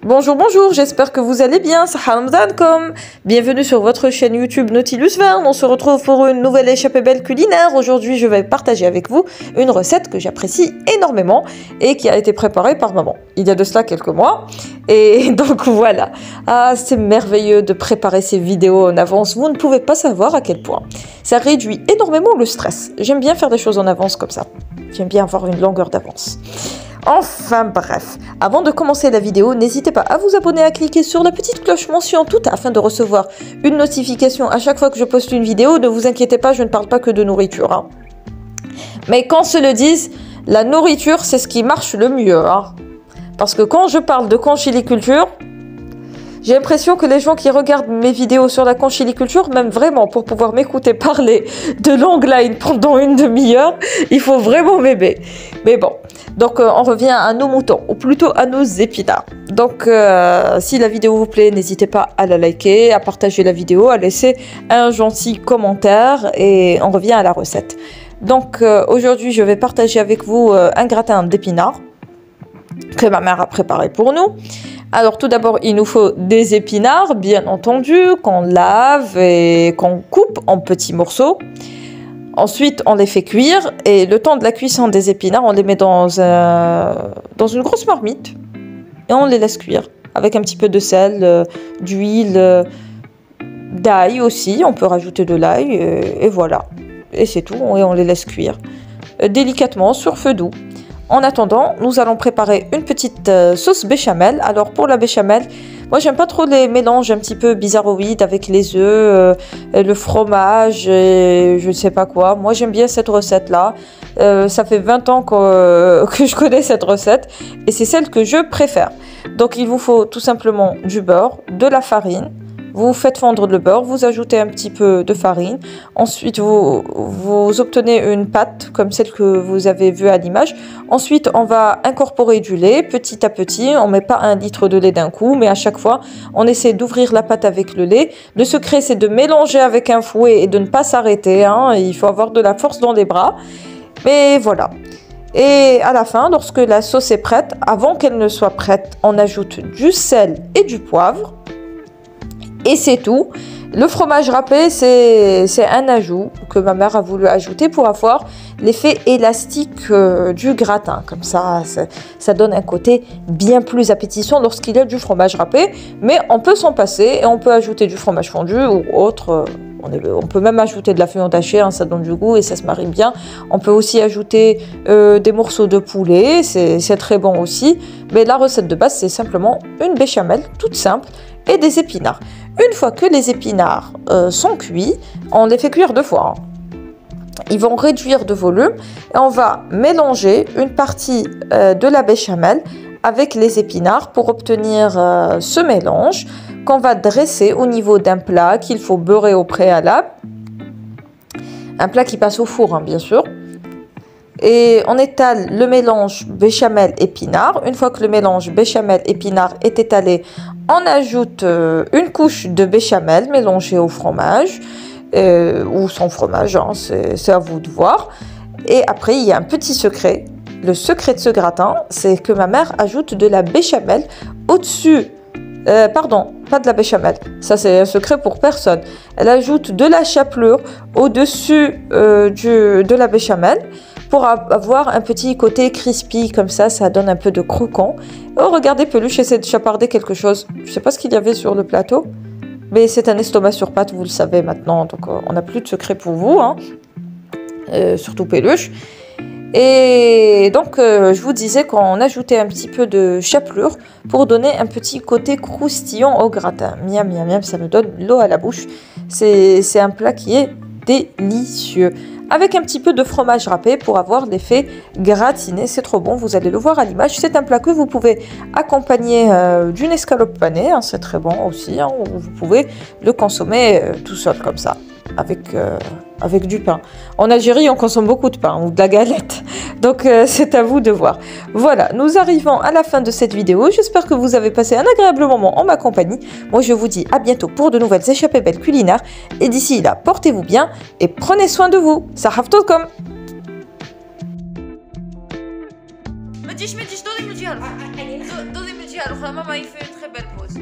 Bonjour, bonjour, j'espère que vous allez bien, c'est Hamdan.com. Bienvenue sur votre chaîne YouTube Nautilus Verne. On se retrouve pour une nouvelle échappée belle culinaire. Aujourd'hui, je vais partager avec vous une recette que j'apprécie énormément et qui a été préparée par maman il y a de cela quelques mois. Et donc voilà, c'est merveilleux de préparer ces vidéos en avance. Vous ne pouvez pas savoir à quel point ça réduit énormément le stress. J'aime bien faire des choses en avance comme ça. J'aime bien avoir une longueur d'avance. Enfin bref, avant de commencer la vidéo, n'hésitez pas à vous abonner, à cliquer sur la petite cloche mention toute afin de recevoir une notification à chaque fois que je poste une vidéo. Ne vous inquiétez pas, je ne parle pas que de nourriture. Hein. Mais qu'on se le dise, la nourriture c'est ce qui marche le mieux. Hein. Parce que quand je parle de conchiliculture, j'ai l'impression que les gens qui regardent mes vidéos sur la conchiliculture, même vraiment pour pouvoir m'écouter parler de long line pendant une demi-heure, il faut vraiment m'aimer. Mais bon, donc on revient à nos moutons, ou plutôt à nos épinards. Donc si la vidéo vous plaît, n'hésitez pas à la liker, à partager la vidéo, à laisser un gentil commentaire et on revient à la recette. Donc aujourd'hui, je vais partager avec vous un gratin d'épinards que ma mère a préparé pour nous. Alors tout d'abord, il nous faut des épinards, bien entendu, qu'on lave et qu'on coupe en petits morceaux. Ensuite, on les fait cuire et le temps de la cuisson des épinards, on les met dans une grosse marmite et on les laisse cuire avec un petit peu de sel, d'huile, d'ail aussi. On peut rajouter de l'ail et voilà. Et c'est tout, et on les laisse cuire délicatement sur feu doux. En attendant, nous allons préparer une petite sauce béchamel. Alors pour la béchamel, moi j'aime pas trop les mélanges un petit peu bizarroïdes avec les œufs, le fromage et je ne sais pas quoi. Moi j'aime bien cette recette là. Ça fait 20 ans que je connais cette recette et c'est celle que je préfère. Donc il vous faut tout simplement du beurre, de la farine. Vous faites fondre le beurre, vous ajoutez un petit peu de farine. Ensuite, vous obtenez une pâte comme celle que vous avez vue à l'image. Ensuite, on va incorporer du lait petit à petit. On ne met pas 1 litre de lait d'un coup, mais à chaque fois, on essaie d'ouvrir la pâte avec le lait. Le secret, c'est de mélanger avec un fouet et de ne pas s'arrêter. Hein. Il faut avoir de la force dans les bras. Mais voilà. Et à la fin, lorsque la sauce est prête, avant qu'elle ne soit prête, on ajoute du sel et du poivre. Et c'est tout. Le fromage râpé, c'est un ajout que ma mère a voulu ajouter pour avoir l'effet élastique du gratin. Comme ça donne un côté bien plus appétissant lorsqu'il y a du fromage râpé. Mais on peut s'en passer et on peut ajouter du fromage fondu ou autre. On peut même ajouter de la viande hachée, hein, ça donne du goût et ça se marie bien. On peut aussi ajouter des morceaux de poulet, c'est très bon aussi. Mais la recette de base, c'est simplement une béchamel toute simple et des épinards. Une fois que les épinards sont cuits, on les fait cuire 2 fois. Hein. Ils vont réduire de volume et on va mélanger une partie de la béchamel avec les épinards pour obtenir ce mélange qu'on va dresser au niveau d'un plat qu'il faut beurrer au préalable. Un plat qui passe au four, hein, bien sûr. Et on étale le mélange béchamel-épinard. Une fois que le mélange béchamel-épinard est étalé, on ajoute une couche de béchamel mélangée au fromage ou sans fromage, hein, c'est à vous de voir. Et après, il y a un petit secret. Le secret de ce gratin, c'est que ma mère ajoute de la béchamel au-dessus. Pardon, pas de la béchamel. Ça, c'est un secret pour personne. Elle ajoute de la chapelure au-dessus de la béchamel pour avoir un petit côté crispy comme ça donne un peu de croquant. Oh, regardez, Peluche essaie de chaparder quelque chose. Je ne sais pas ce qu'il y avait sur le plateau, mais c'est un estomac sur pâte, vous le savez maintenant. Donc, on n'a plus de secret pour vous, hein. Surtout Peluche. Et donc, je vous disais qu'on ajoutait un petit peu de chapelure pour donner un petit côté croustillant au gratin. Miam, miam, miam, ça me donne l'eau à la bouche. C'est un plat qui est délicieux. Avec un petit peu de fromage râpé pour avoir l'effet gratiné. C'est trop bon, vous allez le voir à l'image. C'est un plat que vous pouvez accompagner d'une escalope panée. Hein, c'est très bon aussi. Hein, ou vous pouvez le consommer tout seul comme ça. Avec du pain. En Algérie, on consomme beaucoup de pain ou de la galette. Donc, c'est à vous de voir. Voilà, nous arrivons à la fin de cette vidéo. J'espère que vous avez passé un agréable moment en ma compagnie. Moi, je vous dis à bientôt pour de nouvelles échappées belles culinaires. Et d'ici là, portez-vous bien et prenez soin de vous. Sahavtolkom. ما تجيش دوري من الجهه alors la maman il fait une très belle pause.